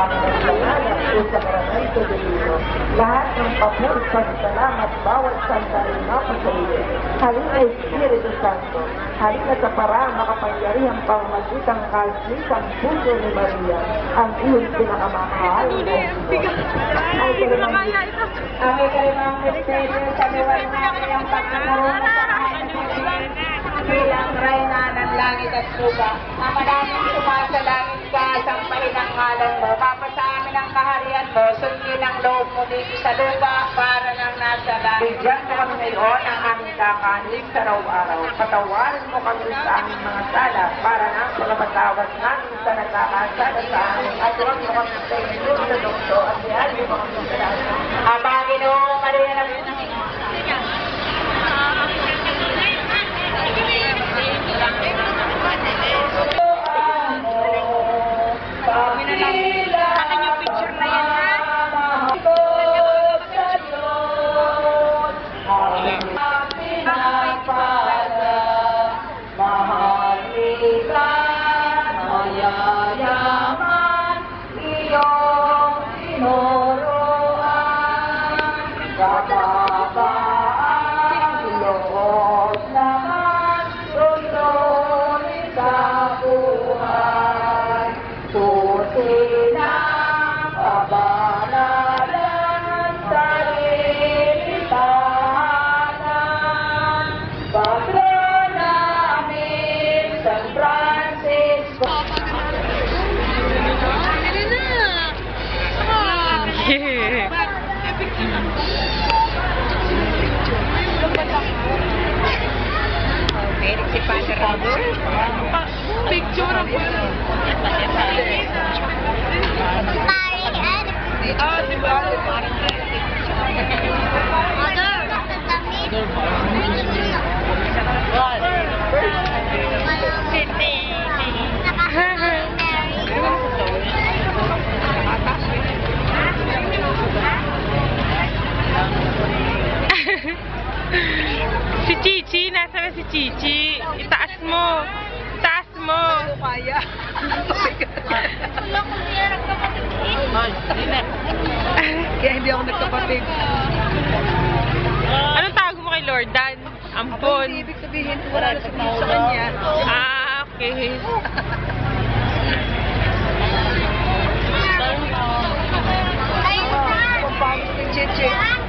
pangangalanan o sakramento de Dios. Lahat ng papur, pasalamat, bawat sandali na sa iyo. Halina Espiritu Santo, halina sa parang makapangyarihang pangmagitang kalsitang puso ni Maria, ang iyong pinakamahal na Diyos. Ay kalimang misteryo sa liwan namin ang pagkakaroon bilang reyna ng langit at lupa, na maraming sumasalangit ka, sampahin ang ngalan mo, kapasa amin ang kaharian mo, sundin ang loob mo dito sa lupa, para nang nasa langit. Bigyan mo kami ngayon ang aming kakanin sa araw-araw. Patawarin mo kami sa aming mga sala, para nang pagpatawad namin sa nagkakasala sa amin, at huwag mo kami sa inyo sa dokto, at yan mo kami sa lahat. Panginoong Maria na si Father Robert. Picture ako. Si Si Chichi, nasa na si Chichi? Itaas mo. Itaas mo. Kaya. Kaya hindi ako nagkapatid. Anong tawag mo kay Lord Dan? Ampon. Hindi ibig sabihin, wala na sabihin sa kanya. Okay. Pampagod ng Chichi.